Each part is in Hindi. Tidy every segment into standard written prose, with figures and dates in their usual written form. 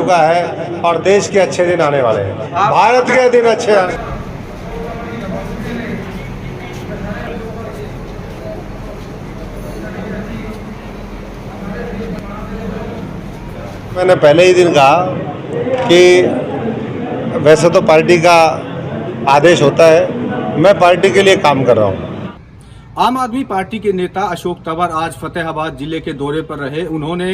चुका है और देश के अच्छे दिन आने वाले हैं, भारत के दिन अच्छे आने। मैंने पहले ही दिन कहा कि वैसे तो पार्टी का आदेश होता है, मैं पार्टी के लिए काम कर रहा हूँ। आम आदमी पार्टी के नेता अशोक तंवर आज फतेहाबाद जिले के दौरे पर रहे। उन्होंने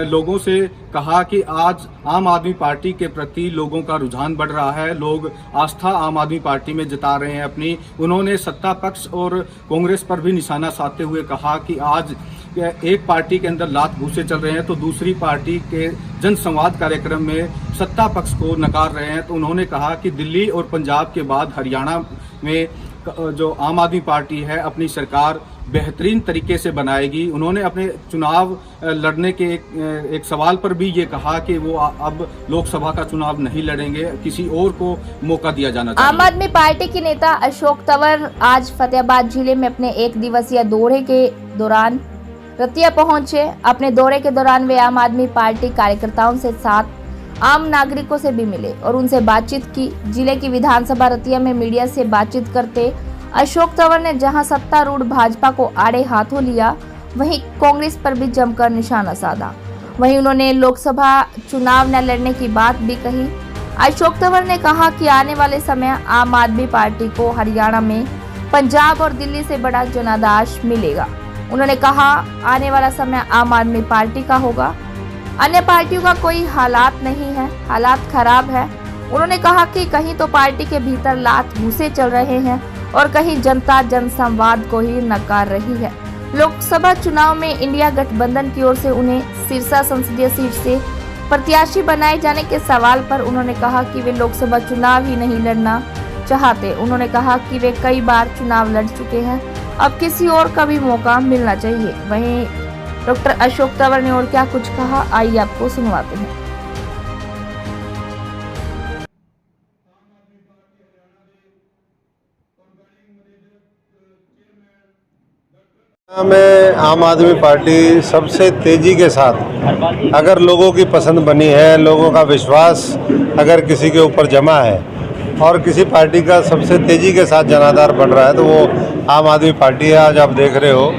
लोगों से कहा कि आज आम आदमी पार्टी के प्रति लोगों का रुझान बढ़ रहा है, लोग आस्था आम आदमी पार्टी में जता रहे हैं अपनी। उन्होंने सत्ता पक्ष और कांग्रेस पर भी निशाना साधते हुए कहा कि आज एक पार्टी के अंदर लात घूसे चल रहे हैं तो दूसरी पार्टी के जनसंवाद कार्यक्रम में सत्ता पक्ष को नकार रहे हैं। तो उन्होंने कहा कि दिल्ली और पंजाब के बाद हरियाणा में जो आम आदमी पार्टी है अपनी सरकार बेहतरीन तरीके से बनाएगी। उन्होंने अपने चुनाव लड़ने के एक सवाल पर भी ये कहा कि वो अब लोकसभा का चुनाव नहीं लड़ेंगे, किसी और को मौका दिया जाना चाहिए। आम आदमी पार्टी के नेता अशोक तंवर आज फतेहाबाद जिले में अपने 1 दिवसीय दौरे के दौरान रतिया पहुंचे। अपने दौरे के दौरान वे आम आदमी पार्टी कार्यकर्ताओं से साथ आम नागरिकों से भी मिले और उनसे बातचीत की। जिले की विधानसभा रतिया में मीडिया से बातचीत करते अशोक तंवर ने जहां सत्तारूढ़ भाजपा को आड़े हाथों लिया, वहीं कांग्रेस पर भी जमकर निशाना साधा। वहीं उन्होंने लोकसभा चुनाव न लड़ने की बात भी कही। अशोक तंवर ने कहा कि आने वाले समय आम आदमी पार्टी को हरियाणा में पंजाब और दिल्ली से बड़ा जनादेश मिलेगा। उन्होंने कहा आने वाला समय आम आदमी पार्टी का होगा, अन्य पार्टियों का कोई हालात नहीं है, हालात खराब है। उन्होंने कहा कि कहीं तो पार्टी के भीतर लात घूसे चल रहे हैं और कहीं जनता जनसंवाद को ही नकार रही है। लोकसभा चुनाव में इंडिया गठबंधन की ओर से उन्हें सिरसा संसदीय सीट से प्रत्याशी बनाए जाने के सवाल पर उन्होंने कहा कि वे लोकसभा चुनाव ही नहीं लड़ना चाहते। उन्होंने कहा कि वे कई बार चुनाव लड़ चुके हैं, अब किसी और का भी मौका मिलना चाहिए। वहीं डॉक्टर अशोक तंवर ने और क्या कुछ कहा, आइए आपको सुनवाते हैं। में आम आदमी पार्टी सबसे तेजी के साथ अगर लोगों की पसंद बनी है, लोगों का विश्वास अगर किसी के ऊपर जमा है और किसी पार्टी का सबसे तेजी के साथ जनाधार बढ़ रहा है तो वो आम आदमी पार्टी है। आज आप देख रहे हो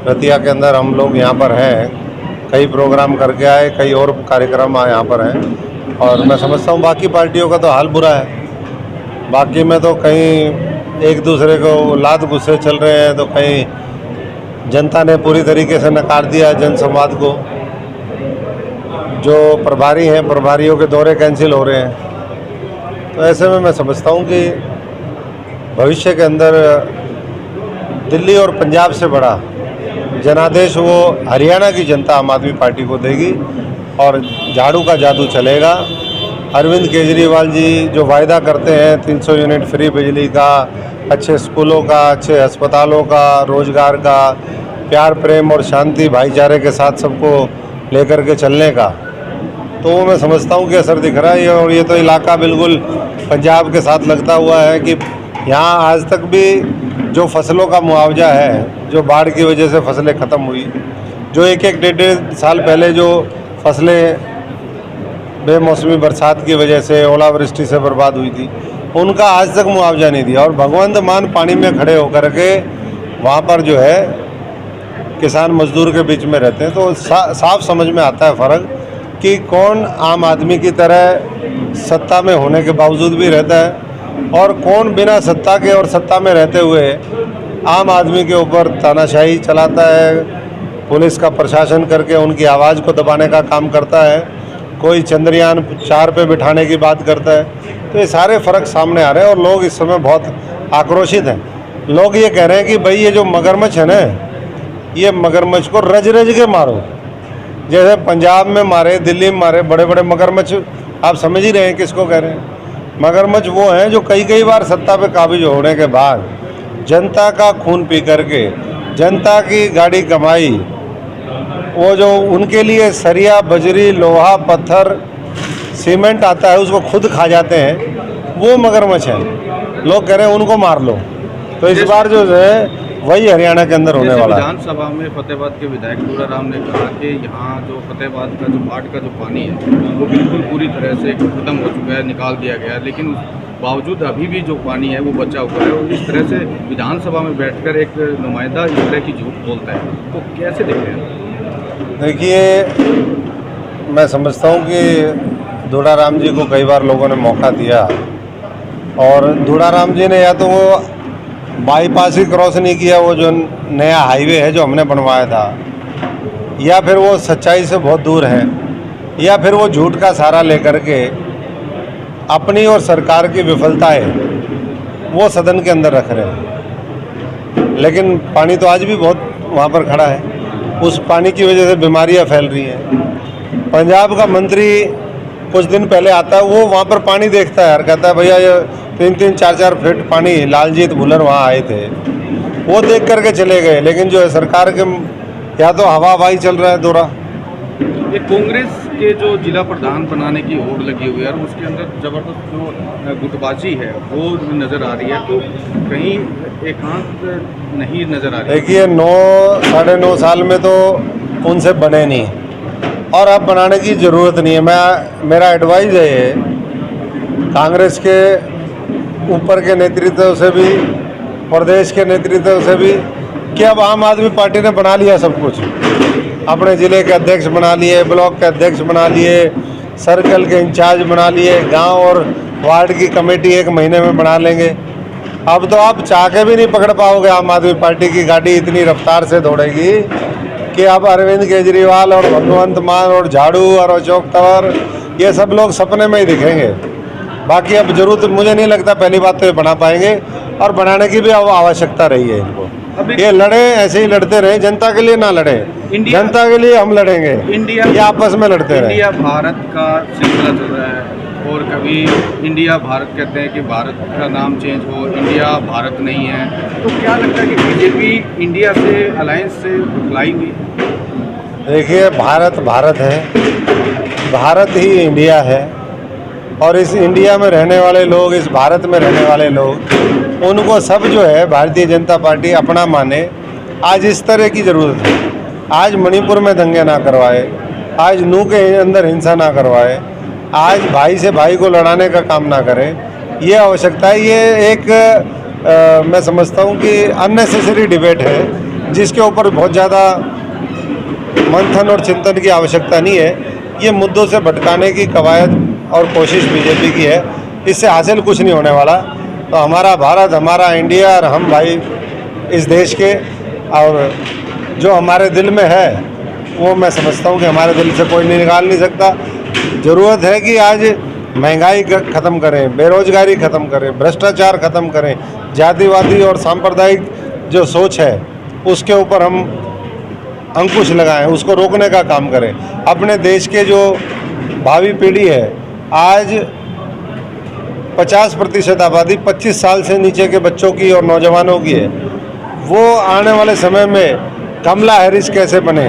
रतिया के अंदर हम लोग यहाँ पर हैं, कई प्रोग्राम करके आए, कई और कार्यक्रम यहाँ पर हैं और मैं समझता हूँ बाकी पार्टियों का तो हाल बुरा है। बाकी में तो कहीं एक दूसरे को लात गुस्से चल रहे हैं, तो कहीं जनता ने पूरी तरीके से नकार दिया जनसंवाद को। जो प्रभारी हैं, प्रभारियों के दौरे कैंसिल हो रहे हैं। तो ऐसे में मैं समझता हूँ कि भविष्य के अंदर दिल्ली और पंजाब से बड़ा जनादेश वो हरियाणा की जनता आम आदमी पार्टी को देगी और झाड़ू का जादू चलेगा। अरविंद केजरीवाल जी जो वायदा करते हैं 300 यूनिट फ्री बिजली का, अच्छे स्कूलों का, अच्छे अस्पतालों का, रोजगार का, प्यार प्रेम और शांति भाईचारे के साथ सबको लेकर के चलने का, तो वो मैं समझता हूँ कि असर दिख रहा है। और ये तो इलाका बिल्कुल पंजाब के साथ लगता हुआ है कि यहाँ आज तक भी जो फसलों का मुआवजा है, जो बाढ़ की वजह से फसलें ख़त्म हुई, जो एक डेढ़ साल पहले जो फसलें बेमौसमी बरसात की वजह से ओलावृष्टि से बर्बाद हुई थी, उनका आज तक मुआवजा नहीं दिया। और भगवंत मान पानी में खड़े होकर के वहाँ पर जो है किसान मजदूर के बीच में रहते हैं। तो साफ समझ में आता है फ़र्क कि कौन आम आदमी की तरह सत्ता में होने के बावजूद भी रहता है और कौन बिना सत्ता के और सत्ता में रहते हुए आम आदमी के ऊपर तानाशाही चलाता है, पुलिस का प्रशासन करके उनकी आवाज़ को दबाने का काम करता है, कोई चंद्रयान 4 पे बिठाने की बात करता है। तो ये सारे फ़र्क सामने आ रहे हैं और लोग इस समय बहुत आक्रोशित हैं। लोग ये कह रहे हैं कि भाई ये जो मगरमच्छ है ना, ये मगरमच्छ को रज रज के मारो। जैसे पंजाब में मारे, दिल्ली में मारे बड़े बड़े मगरमच्छ, आप समझ ही रहे हैं किसको कह रहे हैं। मगरमच्छ वो हैं जो कई बार सत्ता पे काबिज होने के बाद जनता का खून पी करके, जनता की गाड़ी कमाई, वो जो उनके लिए सरिया, बजरी, लोहा, पत्थर, सीमेंट आता है उसको खुद खा जाते हैं, वो मगरमच्छ हैं। लोग कह रहे हैं उनको मार लो। तो इस बार जो है वही हरियाणा के अंदर होने जैसे वाला है। विधानसभा में फतेहाबाद के विधायक दूराराम ने कहा कि यहाँ जो फतेहाबाद का जो बाढ़ का जो पानी है वो बिल्कुल पूरी तरह से खत्म हो चुका है, निकाल दिया गया है, लेकिन उस बावजूद अभी भी जो पानी है वो बचा हुआ है। और इस तरह से विधानसभा में बैठकर एक नुमाइंदा इस तरह की झूठ बोलता है, तो कैसे देखते हैं? देखिए, मैं समझता हूँ कि दूराराम जी को कई बार लोगों ने मौका दिया और दूराराम जी ने या तो वो बाईपास ही क्रॉस नहीं किया, वो जो नया हाईवे है जो हमने बनवाया था, या फिर वो सच्चाई से बहुत दूर है, या फिर वो झूठ का सहारा लेकर के अपनी और सरकार की विफलताएं वो सदन के अंदर रख रहे हैं। लेकिन पानी तो आज भी बहुत वहाँ पर खड़ा है, उस पानी की वजह से बीमारियाँ फैल रही हैं। पंजाब का मंत्री कुछ दिन पहले आता है, वो वहाँ पर पानी देखता है और कहता है भैया ये 3-3, 4-4 फीट पानी, लालजीत भुल्लर वहाँ आए थे, वो देख करके चले गए। लेकिन जो है सरकार के या तो हवाबाई चल रहा है दौरा। ये कांग्रेस के जो जिला प्रधान बनाने की होड़ लगी हुई है और उसके अंदर जबरदस्त जो गुटबाजी है वो नज़र आ रही है, तो कहीं एकांत नहीं नज़र आ रही? देखिए, 9-9.5 साल में तो उनसे बने नहीं और अब बनाने की ज़रूरत नहीं है। मेरा एडवाइस है ये कांग्रेस के ऊपर के नेतृत्व से भी, प्रदेश के नेतृत्व से भी, कि अब आम आदमी पार्टी ने बना लिया सब कुछ। अपने ज़िले के अध्यक्ष बना लिए, ब्लॉक के अध्यक्ष बना लिए, सर्कल के इंचार्ज बना लिए, गांव और वार्ड की कमेटी 1 महीने में बना लेंगे। अब तो आप चाह के भी नहीं पकड़ पाओगे, आम आदमी पार्टी की गाड़ी इतनी रफ्तार से दौड़ेगी कि अब अरविंद केजरीवाल और भगवंत मान और झाड़ू और अशोक तंवर ये सब लोग सपने में ही दिखेंगे। बाकी अब जरूरत मुझे नहीं लगता, पहली बात तो ये बना पाएंगे और बनाने की भी आवश्यकता रही है इनको। ये लड़े, ऐसे ही लड़ते रहे, जनता के लिए ना लड़े, जनता के लिए हम लड़ेंगे। ये आपस में लड़ते रहे। इंडिया भारत का सिलसिला चल रहा है और कभी इंडिया भारत कहते हैं कि भारत का नाम चेंज हो, इंडिया भारत नहीं है, तो क्या लगता है कि बीजेपी इंडिया से अलायंस से बुलाई हुई? देखिए, भारत भारत है, भारत ही इंडिया है और इस इंडिया में रहने वाले लोग, इस भारत में रहने वाले लोग, उनको सब जो है भारतीय जनता पार्टी अपना माने। आज इस तरह की ज़रूरत है, आज मणिपुर में दंगे ना करवाए, आज नू के अंदर हिंसा ना करवाए, आज भाई से भाई को लड़ाने का काम ना करें, ये आवश्यकता है। ये एक मैं समझता हूँ कि अननेसेसरी डिबेट है जिसके ऊपर बहुत ज़्यादा मंथन और चिंतन की आवश्यकता नहीं है। ये मुद्दों से भटकाने की कवायद और कोशिश बीजेपी की है, इससे हासिल कुछ नहीं होने वाला। तो हमारा भारत, हमारा इंडिया और हम भाई इस देश के, और जो हमारे दिल में है वो मैं समझता हूँ कि हमारे दिल से कोई निकाल नहीं सकता। ज़रूरत है कि आज महंगाई ख़त्म करें, बेरोजगारी ख़त्म करें, भ्रष्टाचार ख़त्म करें, जातिवादी और सांप्रदायिक जो सोच है उसके ऊपर हम अंकुश लगाएं, उसको रोकने का काम करें। अपने देश के जो भावी पीढ़ी है, आज 50% आबादी 25 साल से नीचे के बच्चों की और नौजवानों की है। वो आने वाले समय में कमला हैरिस कैसे बने,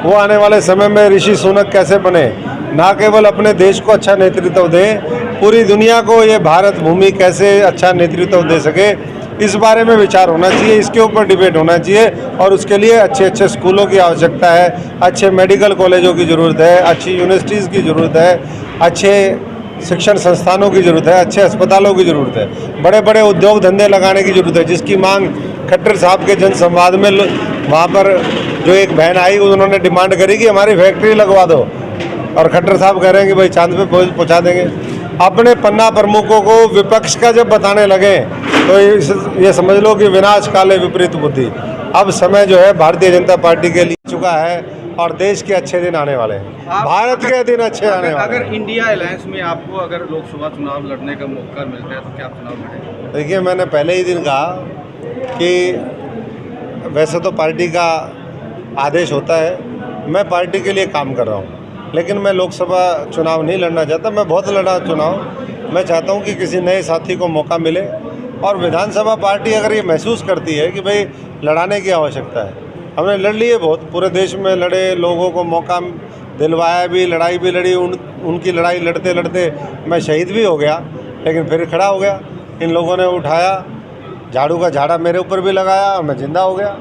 वो आने वाले समय में ऋषि सुनक कैसे बने, ना केवल अपने देश को अच्छा नेतृत्व दें, पूरी दुनिया को ये भारत भूमि कैसे अच्छा नेतृत्व दे सके, इस बारे में विचार होना चाहिए, इसके ऊपर डिबेट होना चाहिए। और उसके लिए अच्छे अच्छे स्कूलों की आवश्यकता है, अच्छे मेडिकल कॉलेजों की ज़रूरत है, अच्छी यूनिवर्सिटीज़ की ज़रूरत है, अच्छे शिक्षण संस्थानों की ज़रूरत है, अच्छे अस्पतालों की ज़रूरत है, बड़े बड़े उद्योग धंधे लगाने की ज़रूरत है, जिसकी मांग खट्टर साहब के जनसंवाद में वहाँ पर जो एक बहन आई उन्होंने डिमांड करी कि हमारी फैक्ट्री लगवा दो, और खट्टर साहब कह रहे हैं कि भाई चांद पे पहुँचा देंगे। अपने पन्ना प्रमुखों को विपक्ष का जब बताने लगे तो ये समझ लो कि विनाश काले विपरीत बुद्धि। अब समय जो है भारतीय जनता पार्टी के लिए चुका है और देश के अच्छे दिन आने वाले हैं, भारत के दिन अच्छे आने वाले हैं। अगर इंडिया अलायंस में आपको अगर लोकसभा चुनाव लड़ने का मौका मिलता है तो क्या आप चुनाव लड़ेंगे? देखिए, मैंने पहले ही दिन कहा कि वैसे तो पार्टी का आदेश होता है, मैं पार्टी के लिए काम कर रहा हूँ, लेकिन मैं लोकसभा चुनाव नहीं लड़ना चाहता। मैं बहुत लड़ा चुनाव, मैं चाहता हूँ कि किसी नए साथी को मौका मिले। और विधानसभा पार्टी अगर ये महसूस करती है कि भाई लड़ाने की आवश्यकता है, हमने लड़ लिए बहुत, पूरे देश में लड़े, लोगों को मौका दिलवाया भी, लड़ाई भी लड़ी, उनकी लड़ाई लड़ते लड़ते मैं शहीद भी हो गया, लेकिन फिर खड़ा हो गया। इन लोगों ने उठाया झाड़ू का झाड़ा मेरे ऊपर भी लगाया और मैं जिंदा हो गया।